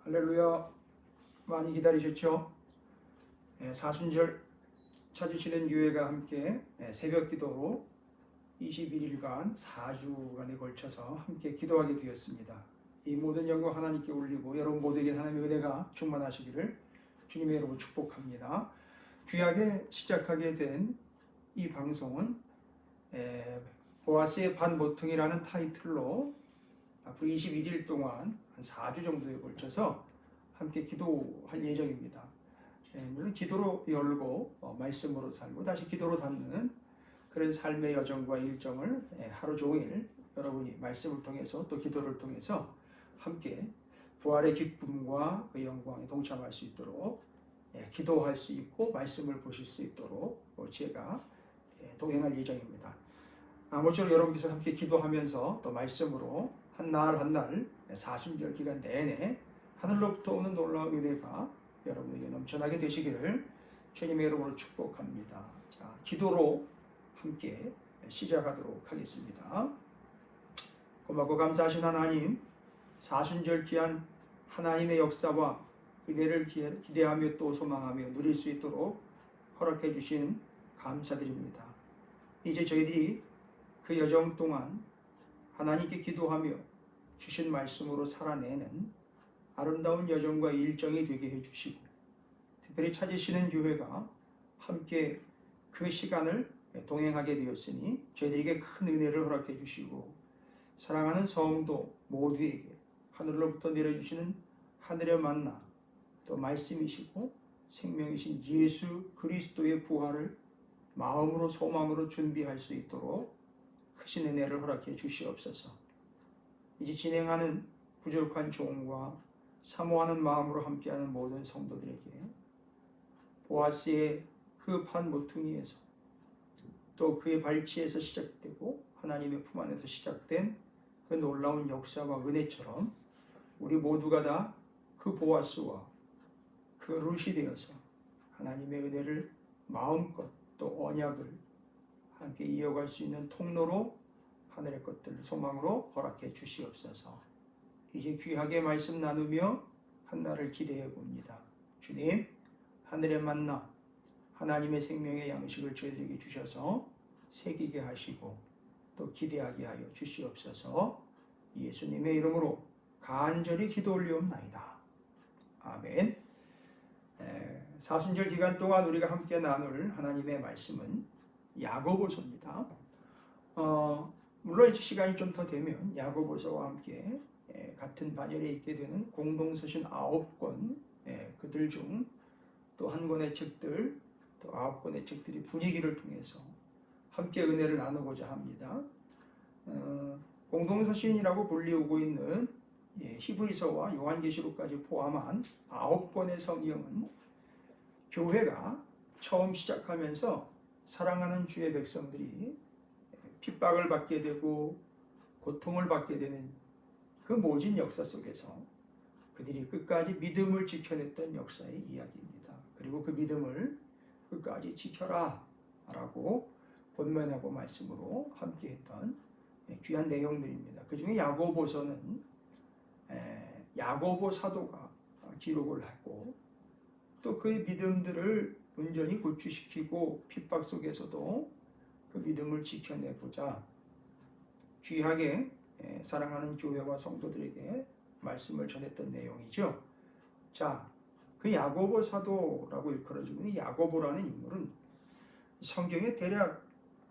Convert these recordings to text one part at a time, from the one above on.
할렐루야. 많이 기다리셨죠? 사순절 찾으시는 교회가 함께 새벽 기도로 21일간 4주간에 걸쳐서 함께 기도하게 되었습니다. 이 모든 영광 하나님께 올리고 여러분 모두에게 하나님의 은혜가 충만하시기를 주님의 이름으로 축복합니다. 귀하게 시작하게 된 이 방송은 보아스의 반모퉁이라는 타이틀로 앞으로 21일 동안 한 4주 정도에 걸쳐서 함께 기도할 예정입니다. 물론 기도로 열고 말씀으로 살고 다시 기도로 닫는 그런 삶의 여정과 일정을 하루 종일 여러분이 말씀을 통해서 또 기도를 통해서 함께 부활의 기쁨과 그 영광에 동참할 수 있도록 기도할 수 있고 말씀을 보실 수 있도록 제가 동행할 예정입니다. 아무쪼록 여러분께서 함께 기도하면서 또 말씀으로 한 날 한 날 사순절 기간 내내 하늘로부터 오는 놀라운 은혜가 여러분에게 넘쳐나게 되시기를 주님의 이름으로 축복합니다. 자, 기도로 함께 시작하도록 하겠습니다. 고맙고 감사하신 하나님, 사순절 귀한 하나님의 역사와 은혜를 기대하며 또 소망하며 누릴 수 있도록 허락해 주신 감사드립니다. 이제 저희들이 그 여정 동안 하나님께 기도하며 주신 말씀으로 살아내는 아름다운 여정과 일정이 되게 해주시고 특별히 찾으시는 교회가 함께 그 시간을 동행하게 되었으니 저희들에게 큰 은혜를 허락해 주시고 사랑하는 성도 모두에게 하늘로부터 내려주시는 하늘의 만나 또 말씀이시고 생명이신 예수 그리스도의 부활을 마음으로 소망으로 준비할 수 있도록 크신 은혜를 허락해 주시옵소서. 이제 진행하는 부족한 종과 사모하는 마음으로 함께하는 모든 성도들에게 보아스의 그 판모퉁이에서 또 그의 발치에서 시작되고 하나님의 품 안에서 시작된 그 놀라운 역사와 은혜처럼 우리 모두가 다 그 보아스와 그 룻이 되어서 하나님의 은혜를 마음껏 또 언약을 함께 이어갈 수 있는 통로로 하늘의 것들을 소망으로 허락해 주시옵소서. 이제 귀하게 말씀 나누며 한날을 기대해 봅니다. 주님, 하늘의 만나 하나님의 생명의 양식을 저희들에게 주셔서 새기게 하시고 또 기대하게 하여 주시옵소서. 예수님의 이름으로 간절히 기도 올리옵나이다. 아멘. 사순절 기간 동안 우리가 함께 나눌 하나님의 말씀은 야고보서입니다. 물론 이제 시간이 좀 더 되면 야고보서와 함께 같은 반열에 있게 되는 공동서신 9권 그들 중 또 한 권의 책들 또 9권의 책들이 분위기를 통해서 함께 은혜를 나누고자 합니다. 공동서신이라고 불리우고 있는 히브리서와 요한계시록까지 포함한 9권의 성경은 교회가 처음 시작하면서 사랑하는 주의 백성들이 핍박을 받게 되고 고통을 받게 되는 그 모진 역사 속에서 그들이 끝까지 믿음을 지켜냈던 역사의 이야기입니다. 그리고 그 믿음을 끝까지 지켜라 라고 권면하고 말씀으로 함께했던 귀한 내용들입니다. 그 중에 야고보서는 야고보 사도가 기록을 했고 또 그의 믿음들을 온전히 고취시키고 핍박 속에서도 그 믿음을 지켜내고자 귀하게 사랑하는 교회와 성도들에게 말씀을 전했던 내용이죠. 자, 그 야고보 사도라고 일컬어지고 있는 야고보라는 인물은 성경에 대략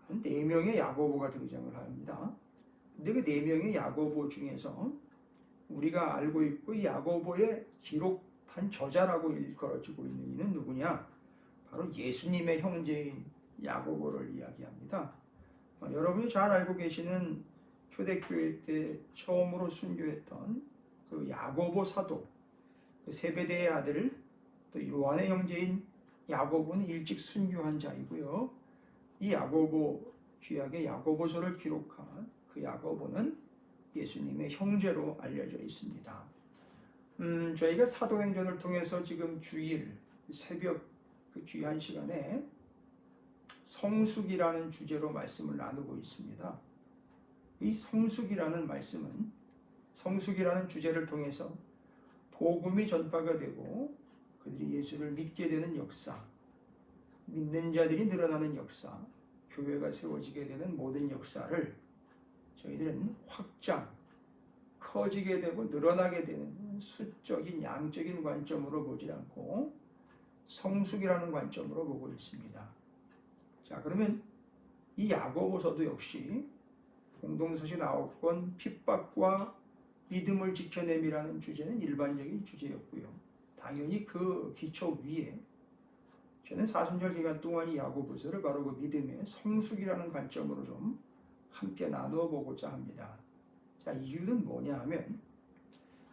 한 4명의 야고보가 등장을 합니다. 근데 그 4명의 야고보 중에서 우리가 알고 있고 이 야고보의 기록한 저자라고 일컬어지고 있는 이는 누구냐? 바로 예수님의 형제인 야고보를 이야기합니다. 여러분이 잘 알고 계시는 초대교회 때 처음으로 순교했던 그 야고보 사도, 그 세베대의 아들, 또 요한의 형제인 야고보는 일찍 순교한 자이고요. 이 야고보, 귀하게 야고보서를 기록한 그 야고보는 예수님의 형제로 알려져 있습니다. 저희가 사도행전을 통해서 지금 주일 새벽 그 귀한 시간에 성숙이라는 주제로 말씀을 나누고 있습니다. 이 성숙이라는 말씀은 성숙이라는 주제를 통해서 복음이 전파가 되고 그들이 예수를 믿게 되는 역사, 믿는 자들이 늘어나는 역사, 교회가 세워지게 되는 모든 역사를 저희들은 확장, 커지게 되고 늘어나게 되는 수적인 양적인 관점으로 보지 않고 성숙이라는 관점으로 보고 있습니다. 자, 그러면 이 야고보서도 역시 공동서신 9권 핍박과 믿음을 지켜냄이라는 주제는 일반적인 주제였고요. 당연히 그 기초 위에 저는 사순절 기간 동안 이 야고보서를 바로 그 믿음의 성숙이라는 관점으로 좀 함께 나누어 보고자 합니다. 자, 이유는 뭐냐 하면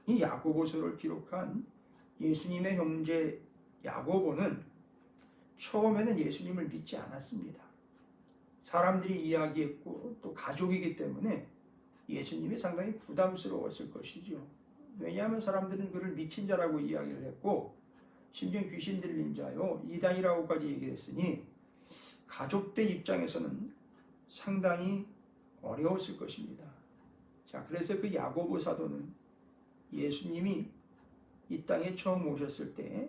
이 야고보서를 기록한 예수님의 형제 야고보는 처음에는 예수님을 믿지 않았습니다. 사람들이 이야기했고 또 가족이기 때문에 예수님이 상당히 부담스러웠을 것이죠. 왜냐하면 사람들은 그를 미친 자라고 이야기를 했고 심지어 귀신 들린 자요, 이단이라고까지 얘기했으니 가족들 입장에서는 상당히 어려웠을 것입니다. 자, 그래서 그 야고보 사도는 예수님이 이 땅에 처음 오셨을 때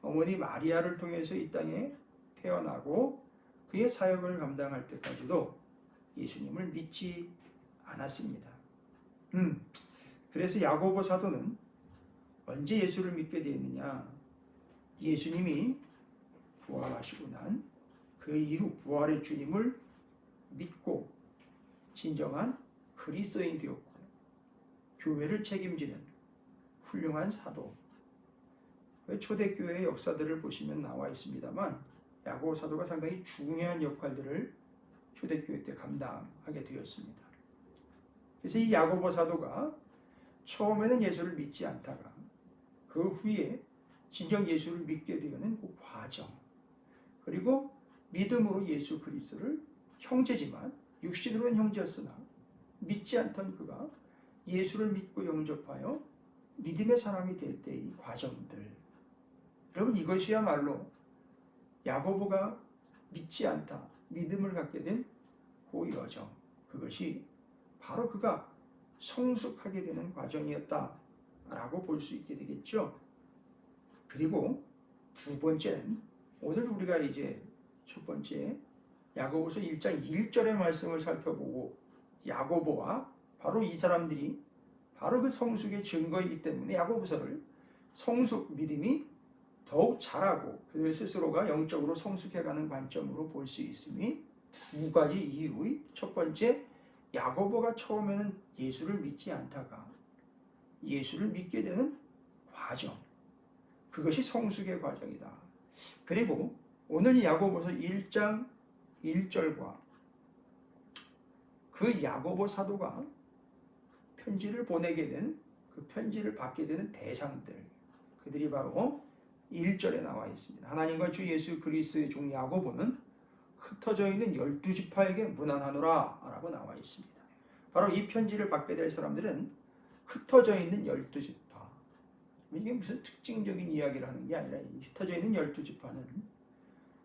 어머니 마리아를 통해서 이 땅에 태어나고 그의 사역을 감당할 때까지도 예수님을 믿지 않았습니다. 그래서 야고보 사도는 언제 예수를 믿게 되었느냐? 예수님이 부활하시고 난 그 이후 부활의 주님을 믿고 진정한 그리스도인이 되었고 교회를 책임지는 훌륭한 사도. 초대교회의 역사들을 보시면 나와 있습니다만 야고보 사도가 상당히 중요한 역할들을 초대교회 때 감당하게 되었습니다. 그래서 이 야고보 사도가 처음에는 예수를 믿지 않다가 그 후에 진정 예수를 믿게 되는 그 과정, 그리고 믿음으로 예수 그리스도를 형제지만 육신으로는 형제였으나 믿지 않던 그가 예수를 믿고 영접하여 믿음의 사람이 될 때의 과정들, 여러분 이것이야말로 야고보가 믿지 않다, 믿음을 갖게 된 그 여정, 그것이 바로 그가 성숙하게 되는 과정이었다라고 볼 수 있게 되겠죠. 그리고 두 번째는 오늘 우리가 이제 첫 번째 야고보서 1장 1절의 말씀을 살펴보고 야고보와 바로 이 사람들이 바로 그 성숙의 증거이기 때문에 야고보서를 성숙 믿음이 더욱 자라고 그들 스스로가 영적으로 성숙해가는 관점으로 볼 수 있음이 두 가지 이유의 첫 번째, 야고보가 처음에는 예수를 믿지 않다가 예수를 믿게 되는 과정, 그것이 성숙의 과정이다. 그리고 오늘 야고보서 1장 1절과 그 야고보 사도가 편지를 보내게 된 그 편지를 받게 되는 대상들, 그들이 바로 1절에 나와 있습니다. 하나님과 주 예수 그리스도의 종 야고보는 흩어져 있는 12지파에게 문안하노라 라고 나와 있습니다. 바로 이 편지를 받게 될 사람들은 흩어져 있는 12지파, 이게 무슨 특징적인 이야기를 하는 게 아니라 흩어져 있는 12지파는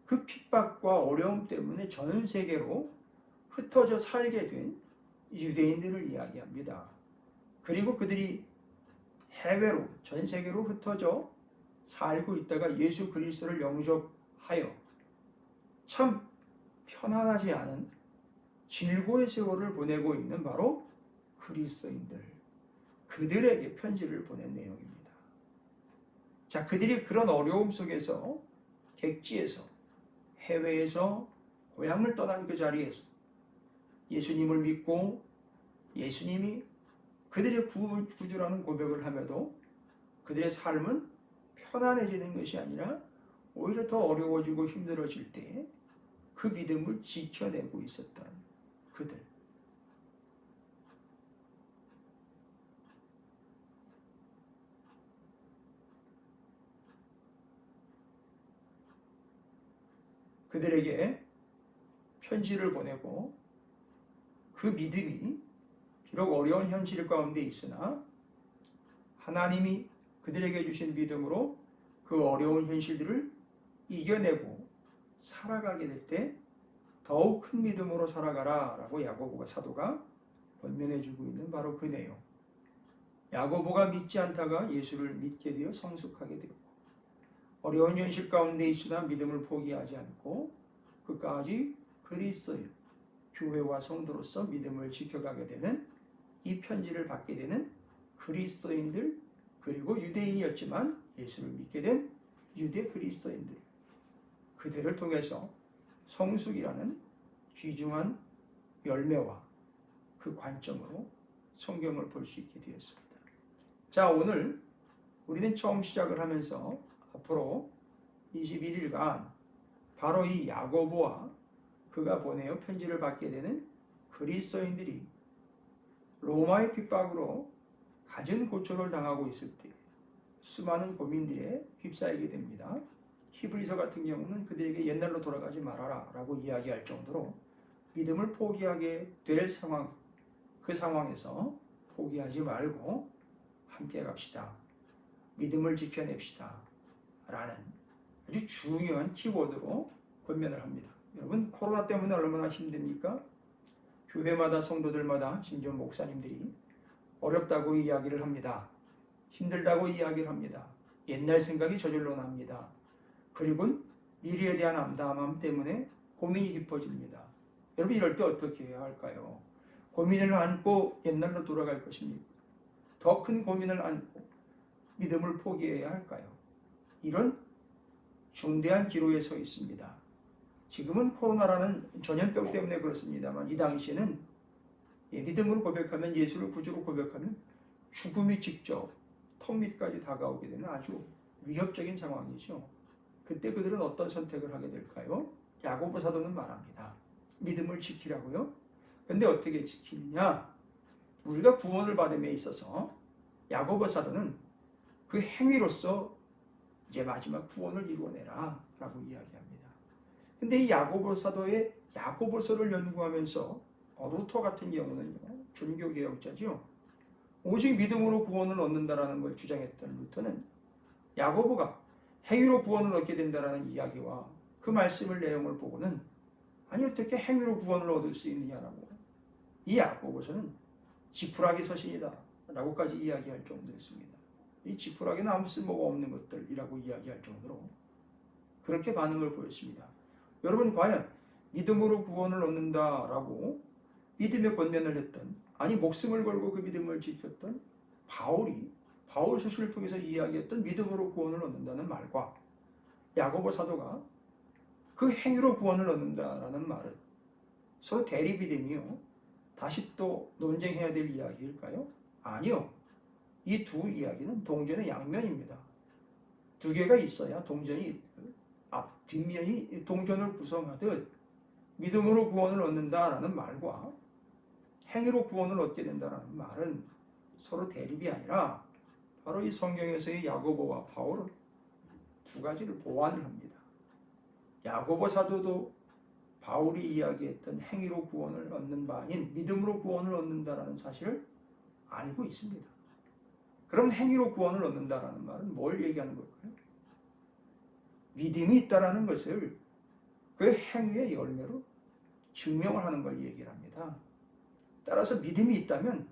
그 핍박과 어려움 때문에 전 세계로 흩어져 살게 된 유대인들을 이야기합니다. 그리고 그들이 해외로 전 세계로 흩어져 살고 있다가 예수 그리스도를 영접하여 참 편안하지 않은 질고의 세월을 보내고 있는 바로 그리스도인들, 그들에게 편지를 보낸 내용입니다. 자, 그들이 그런 어려움 속에서 객지에서 해외에서 고향을 떠난 그 자리에서 예수님을 믿고 예수님이 그들의 구주라는 고백을 하며도 그들의 삶은 편안해지는 것이 아니라 오히려 더 어려워지고 힘들어질 때 그 믿음을 지켜내고 있었던 그들. 그들에게 편지를 보내고 그 믿음이 비록 어려운 현실 가운데 있으나 하나님이 그들에게 주신 믿음으로 그 어려운 현실들을 이겨내고 살아가게 될 때 더욱 큰 믿음으로 살아가라 라고 야고보가 사도가 권면해 주고 있는 바로 그 내용. 야고보가 믿지 않다가 예수를 믿게 되어 성숙하게 되었고, 어려운 현실 가운데 있으나 믿음을 포기하지 않고 끝까지 그리스도의 교회와 성도로서 믿음을 지켜가게 되는, 이 편지를 받게 되는 그리스도인들, 그리고 유대인이었지만 예수를 믿게 된 유대 그리스도인들, 그들을 통해서 성숙이라는 귀중한 열매와 그 관점으로 성경을 볼 수 있게 되었습니다. 자, 오늘 우리는 처음 시작을 하면서 앞으로 21일간 바로 이 야고보와 그가 보내어 편지를 받게 되는 그리스도인들이 로마의 핍박으로 갖은 고초를 당하고 있을 때 수많은 고민들에 휩싸이게 됩니다. 히브리서 같은 경우는 그들에게 옛날로 돌아가지 말아라 라고 이야기할 정도로 믿음을 포기하게 될 상황, 그 상황에서 포기하지 말고 함께 갑시다, 믿음을 지켜냅시다 라는 아주 중요한 키워드로 권면을 합니다. 여러분, 코로나 때문에 얼마나 힘듭니까? 교회마다 성도들마다 심지어 목사님들이 어렵다고 이야기를 합니다. 힘들다고 이야기를 합니다. 옛날 생각이 저절로 납니다. 그리고 미래에 대한 암담함 때문에 고민이 깊어집니다. 여러분, 이럴 때 어떻게 해야 할까요? 고민을 안고 옛날로 돌아갈 것입니까? 더 큰 고민을 안고 믿음을 포기해야 할까요? 이런 중대한 기로에 서 있습니다. 지금은 코로나라는 전염병 때문에 그렇습니다만, 이 당시에는 믿음으로 고백하면, 예수를 구주로 고백하면 죽음이 직접 턱 밑까지 다가오게 되는 아주 위협적인 상황이죠. 그때 그들은 어떤 선택을 하게 될까요? 야고보 사도는 말합니다. 믿음을 지키라고요? 근데 어떻게 지키느냐? 우리가 구원을 받음에 있어서 야고보 사도는 그 행위로서 이제 마지막 구원을 이루어내라 라고 이야기합니다. 근데 이 야고보 사도의 야고보서를 연구하면서 루터 같은 경우는요, 종교개혁자죠. 오직 믿음으로 구원을 얻는다라는 걸 주장했던 루터는 야고보가 행위로 구원을 얻게 된다라는 이야기와 그 말씀을 내용을 보고는, 아니 어떻게 행위로 구원을 얻을 수 있느냐라고, 이 야고보서는 지푸라기 서신이다 라고까지 이야기할 정도였습니다. 이 지푸라기는 아무 쓸모가 없는 것들이라고 이야기할 정도로 그렇게 반응을 보였습니다. 여러분, 과연 믿음으로 구원을 얻는다라고 믿음의 권면을 했던, 아니 목숨을 걸고 그 믿음을 지켰던 바울 서신을 통해서 이야기했던 믿음으로 구원을 얻는다는 말과 야고보 사도가 그 행위로 구원을 얻는다라는 말은 서로 대립이 되며 다시 또 논쟁해야 될 이야기일까요? 아니요. 이 두 이야기는 동전의 양면입니다. 두 개가 있어야 동전이 앞, 뒷면이 동전을 구성하듯 믿음으로 구원을 얻는다라는 말과 행위로 구원을 얻게 된다는 말은 서로 대립이 아니라 바로 이 성경에서의 야고보와 바울은 두 가지를 보완을 합니다. 야고보 사도도 바울이 이야기했던 행위로 구원을 얻는 바 아닌 믿음으로 구원을 얻는다라는 사실을 알고 있습니다. 그럼 행위로 구원을 얻는다라는 말은 뭘 얘기하는 걸까요? 믿음이 있다라는 것을 그 행위의 열매로 증명을 하는 걸 얘기를 합니다. 따라서 믿음이 있다면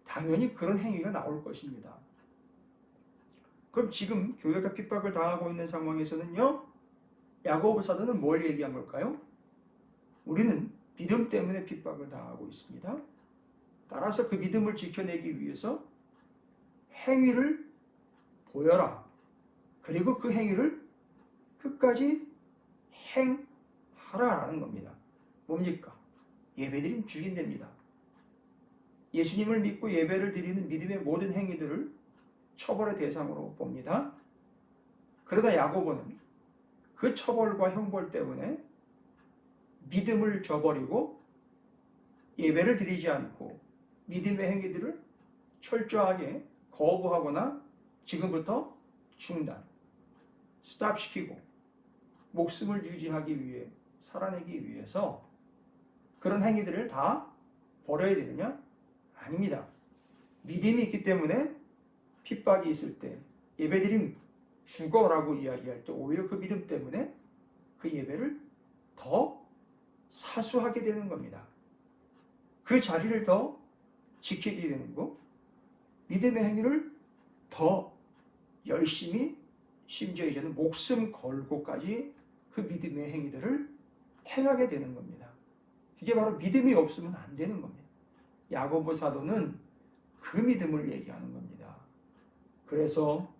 당연히 그런 행위가 나올 것입니다. 그럼 지금 교회가 핍박을 당하고 있는 상황에서는요, 야고보 사도는 뭘 얘기한 걸까요? 우리는 믿음 때문에 핍박을 당하고 있습니다. 따라서 그 믿음을 지켜내기 위해서 행위를 보여라. 그리고 그 행위를 끝까지 행하라라는 겁니다. 뭡니까? 예배드리면 죽인답니다. 예수님을 믿고 예배를 드리는 믿음의 모든 행위들을 처벌의 대상으로 봅니다. 그러나 야고보는 그 처벌과 형벌 때문에 믿음을 저버리고 예배를 드리지 않고 믿음의 행위들을 철저하게 거부하거나 지금부터 중단, 스탑시키고 목숨을 유지하기 위해, 살아내기 위해서 그런 행위들을 다 버려야 되느냐? 아닙니다. 믿음이 있기 때문에 핍박이 있을 때 예배드림 죽어라고 이야기할 때 오히려 그 믿음 때문에 그 예배를 더 사수하게 되는 겁니다. 그 자리를 더 지키게 되는 거. 믿음의 행위를 더 열심히, 심지어 이제는 목숨 걸고까지 그 믿음의 행위들을 행하게 되는 겁니다. 그게 바로 믿음이 없으면 안 되는 겁니다. 야고보 사도는 그 믿음을 얘기하는 겁니다. 그래서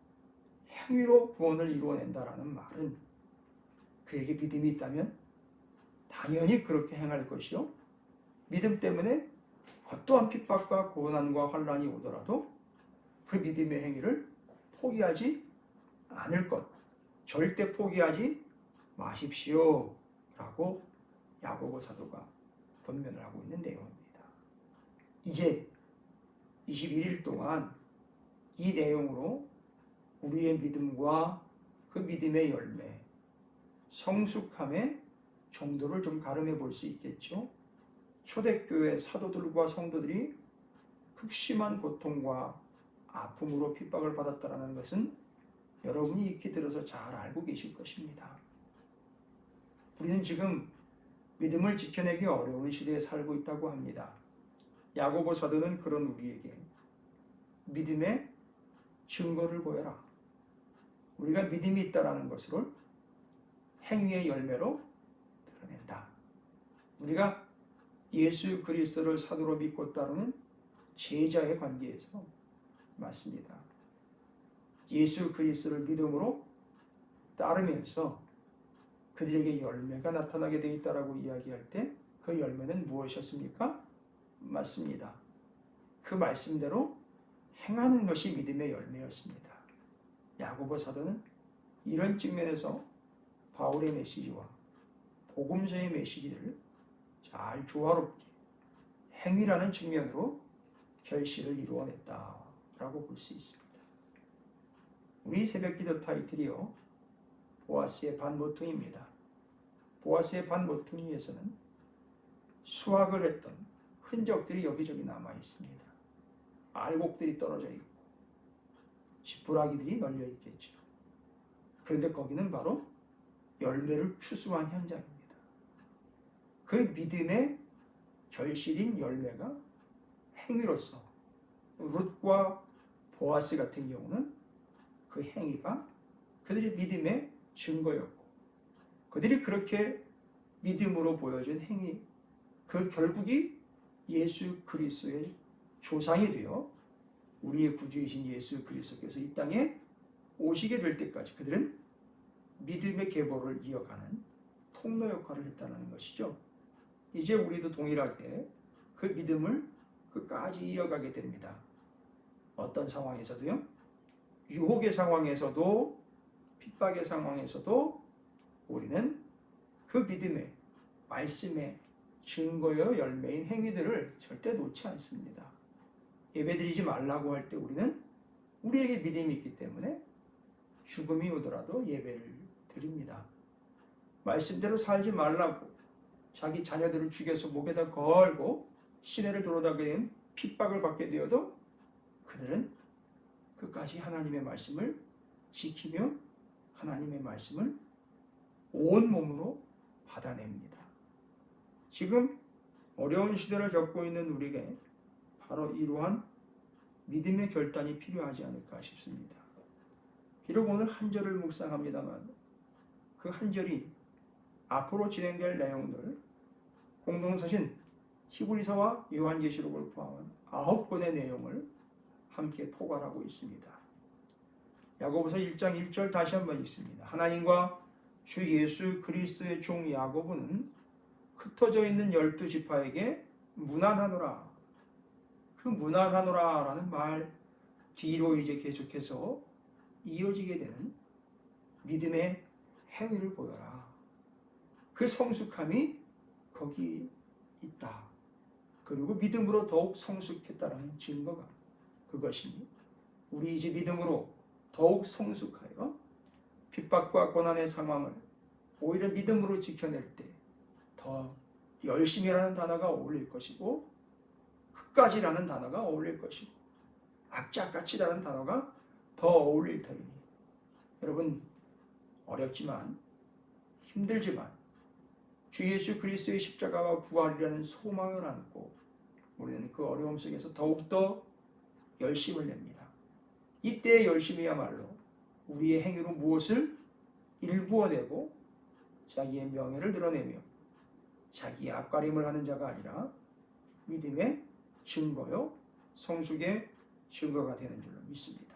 행위로 구원을 이루어낸다라는 말은 그에게 믿음이 있다면 당연히 그렇게 행할 것이요, 믿음 때문에 어떠한 핍박과 고난과 환난이 오더라도 그 믿음의 행위를 포기하지 않을 것, 절대 포기하지 마십시오 라고 야고보 사도가 권면을 하고 있는 내용입니다. 이제 21일 동안 이 내용으로 우리의 믿음과 그 믿음의 열매, 성숙함의 정도를 좀 가늠해 볼 수 있겠죠. 초대교회 사도들과 성도들이 극심한 고통과 아픔으로 핍박을 받았다는 것은 여러분이 익히 들어서 잘 알고 계실 것입니다. 우리는 지금 믿음을 지켜내기 어려운 시대에 살고 있다고 합니다. 야고보 사도는 그런 우리에게 믿음의 증거를 보여라, 우리가 믿음이 있다라는 것을 행위의 열매로 드러낸다. 우리가 예수 그리스도를 사도로 믿고 따르는 제자의 관계에서 맞습니다. 예수 그리스도를 믿음으로 따르면서 그들에게 열매가 나타나게 되어 있다라고 이야기할 때 그 열매는 무엇이었습니까? 맞습니다. 그 말씀대로 행하는 것이 믿음의 열매였습니다. 야고보 사도는 이런 측면에서 바울의 메시지와 복음서의 메시지를 잘 조화롭게 행위라는 측면으로 결실을 이루어냈다라고 볼 수 있습니다. 우리 새벽기도 타이틀이요, 보아스의 반모퉁이입니다. 보아스의 반모퉁이에서는 수확을 했던 흔적들이 여기저기 남아 있습니다. 알곡들이 떨어져 있고 지푸라기들이 널려 있겠죠. 그런데 거기는 바로 열매를 추수한 현장입니다. 그 믿음의 결실인 열매가 행위로서, 룻과 보아스 같은 경우는 그 행위가 그들의 믿음의 증거였고, 그들이 그렇게 믿음으로 보여준 행위, 그 결국이 예수 그리스도의 조상이 되어 우리의 구주이신 예수 그리스도께서 이 땅에 오시게 될 때까지 그들은 믿음의 계보를 이어가는 통로 역할을 했다는 것이죠. 이제 우리도 동일하게 그 믿음을 끝까지 이어가게 됩니다. 어떤 상황에서도요, 유혹의 상황에서도 핍박의 상황에서도 우리는 그 믿음의 말씀의 증거여 열매인 행위들을 절대 놓지 않습니다. 예배드리지 말라고 할 때 우리는 우리에게 믿음이 있기 때문에 죽음이 오더라도 예배를 드립니다. 말씀대로 살지 말라고 자기 자녀들을 죽여서 목에다 걸고 시내를 돌아다니는 핍박을 받게 되어도 그들은 끝까지 하나님의 말씀을 지키며 하나님의 말씀을 온 몸으로 받아냅니다. 지금 어려운 시대를 겪고 있는 우리에게 바로 이러한 믿음의 결단이 필요하지 않을까 싶습니다. 비록 오늘 한 절을 묵상합니다만 그 한 절이 앞으로 진행될 내용들, 공동서신 히브리서와 요한계시록을 포함한 9권의 내용을 함께 포괄하고 있습니다. 야고보서 1장 1절 다시 한번 읽습니다. 하나님과 주 예수 그리스도의 종 야고보는 흩어져 있는 12지파에게 문안하노라. 그 문안하노라 라는 말 뒤로 이제 계속해서 이어지게 되는 믿음의 행위를 보여라. 그 성숙함이 거기 있다. 그리고 믿음으로 더욱 성숙했다라는 증거가 그것이니 우리 이제 믿음으로 더욱 성숙하여 핍박과 고난의 상황을 오히려 믿음으로 지켜낼 때 더 열심히라는 단어가 어울릴 것이고 끝까지라는 단어가 어울릴 것이고 악착같이라는 단어가 더 어울릴 터이니 여러분 어렵지만 힘들지만 주 예수 그리스도의 십자가와 부활이라는 소망을 안고 우리는 그 어려움 속에서 더욱더 열심을 냅니다. 이때의 열심이야말로 우리의 행위로 무엇을 일구어내고 자기의 명예를 드러내며 자기의 앞가림을 하는 자가 아니라 믿음의 증거요 성숙의 증거가 되는 줄로 믿습니다.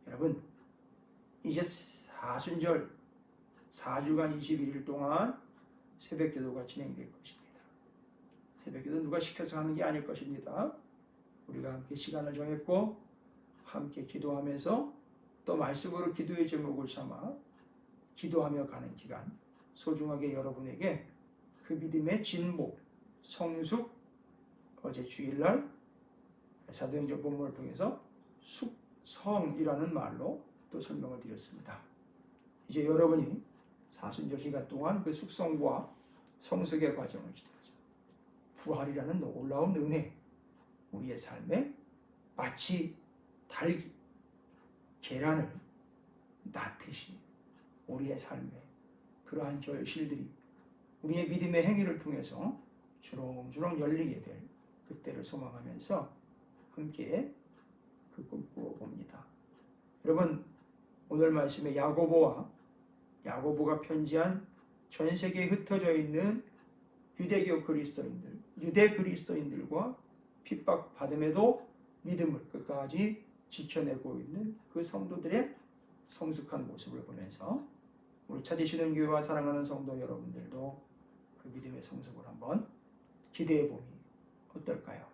여러분, 이제 사순절 4주간 21일 동안 새벽기도가 진행될 것입니다. 새벽기도 누가 시켜서 하는 게 아닐 것입니다. 우리가 함께 시간을 정했고 함께 기도하면서 또 말씀으로 기도의 제목을 삼아 기도하며 가는 기간, 소중하게 여러분에게 그 믿음의 진보, 성숙, 어제 주일날 사도행전 본문을 통해서 숙성이라는 말로 또 설명을 드렸습니다. 이제 여러분이 사순절 기간 동안 그 숙성과 성숙의 과정을 지나죠. 부활이라는 놀라운 은혜, 우리의 삶에 마치 달기, 계란을 낳듯이 우리의 삶에 그러한 결실들이 우리의 믿음의 행위를 통해서 주렁주렁 열리게 될 그때를 소망하면서 함께 그 꿈꾸어 봅니다. 여러분, 오늘 말씀에 야고보가 편지한 전 세계에 흩어져 있는 유대교 그리스도인들, 유대 그리스도인들과 핍박받음에도 믿음을 끝까지 지켜내고 있는 그 성도들의 성숙한 모습을 보면서 우리 찾으시는 교회와 사랑하는 성도 여러분들도 그 믿음의 성숙을 한번 기대해 보니 어떨까요?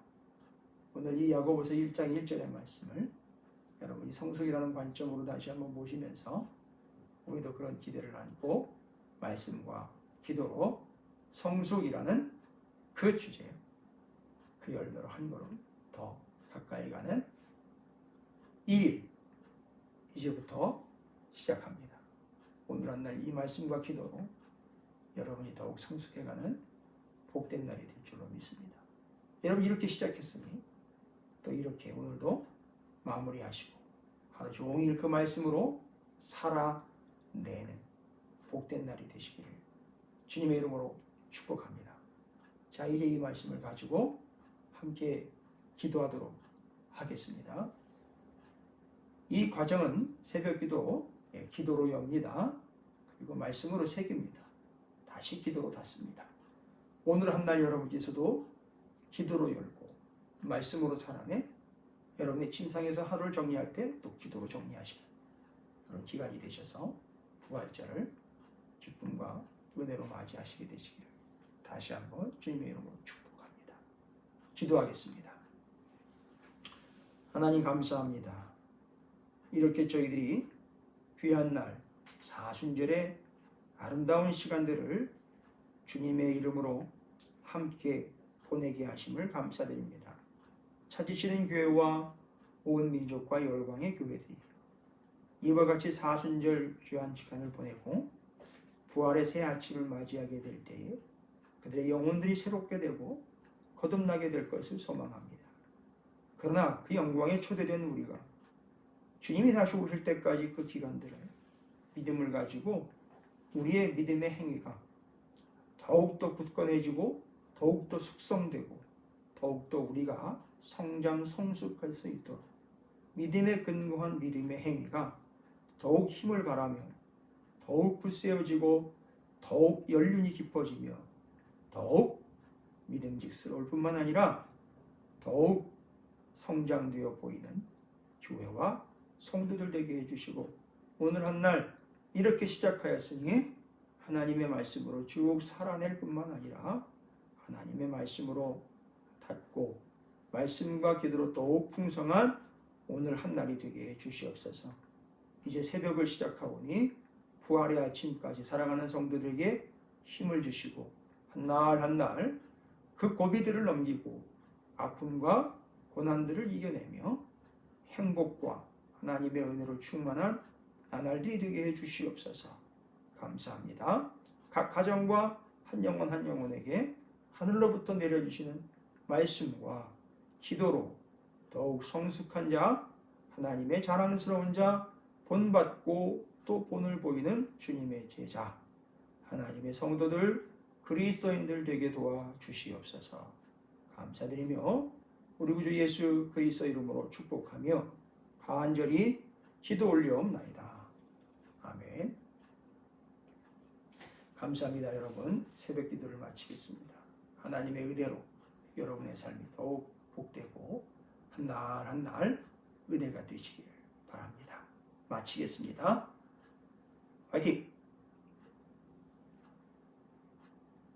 오늘 이 야고보서 1장 1절의 말씀을 여러분이 성숙이라는 관점으로 다시 한번 보시면서 우리도 그런 기대를 안고 말씀과 기도로 성숙이라는 그 주제, 그 열매로 한 걸음 더 가까이 가는 2일 이제부터 시작합니다. 오늘 한 날 이 말씀과 기도로 여러분이 더욱 성숙해가는 복된 날이 될 줄로 믿습니다. 여러분, 이렇게 시작했으니 또 이렇게 오늘도 마무리하시고 하루 종일 그 말씀으로 살아내는 복된 날이 되시기를 주님의 이름으로 축복합니다. 자, 이제 이 말씀을 가지고 함께 기도하도록 하겠습니다. 이 과정은 새벽기도, 기도로 엽니다. 그리고 말씀으로 새깁니다. 다시 기도로 닫습니다. 오늘 한 날 여러분께서도 기도로 열고 말씀으로 살아내 여러분의 침상에서 하루를 정리할 때 또 기도로 정리하시는 그런 기간이 되셔서 부활절을 기쁨과 은혜로 맞이하시게 되시기를 다시 한번 주님의 이름으로 축복합니다. 기도하겠습니다. 하나님 감사합니다. 이렇게 저희들이 귀한 날 사순절의 아름다운 시간들을 주님의 이름으로 함께 보내게 하심을 감사드립니다. 찾으시는 교회와 온 민족과 열방의 교회들이 이와 같이 사순절 귀한 시간을 보내고 부활의 새 아침을 맞이하게 될 때에 그들의 영혼들이 새롭게 되고 거듭나게 될 것을 소망합니다. 그러나 그 영광에 초대된 우리가 주님이 다시 오실 때까지 그 기간들을 믿음을 가지고 우리의 믿음의 행위가 더욱더 굳건해지고 더욱더 숙성되고 더욱더 우리가 성장 성숙할 수 있도록 믿음에 근거한 믿음의 행위가 더욱 힘을 발하며 더욱 굳세어지고 더욱 연륜이 깊어지며 더욱 믿음직스러울 뿐만 아니라 더욱 성장되어 보이는 교회와 성도들 되게 해주시고 오늘 한 날 이렇게 시작하였으니 하나님의 말씀으로 쭉 살아낼 뿐만 아니라 하나님의 말씀으로 닫고 말씀과 기도로 더욱 풍성한 오늘 한 날이 되게 해주시옵소서. 이제 새벽을 시작하오니 부활의 아침까지 사랑하는 성도들에게 힘을 주시고 한 날 한 날 그 고비들을 넘기고 아픔과 고난들을 이겨내며 행복과 하나님의 은혜로 충만한 나날들이 되게 해주시옵소서. 감사합니다. 각 가정과 한 영혼 한 영혼에게 하늘로부터 내려주시는 말씀과 기도로 더욱 성숙한 자, 하나님의 자랑스러운 자, 본받고 또 본을 보이는 주님의 제자, 하나님의 성도들, 그리스도인들 되게 도와주시옵소서. 감사드리며 우리 구주 예수 그리스도 이름으로 축복하며 간절히 기도 올려옵나이다. 아멘. 감사합니다. 여러분, 새벽 기도를 마치겠습니다. 하나님의 은혜로 여러분의 삶이 더욱 복되고 한 날 한 날 은혜가 되시길 바랍니다. 마치겠습니다. 화이팅!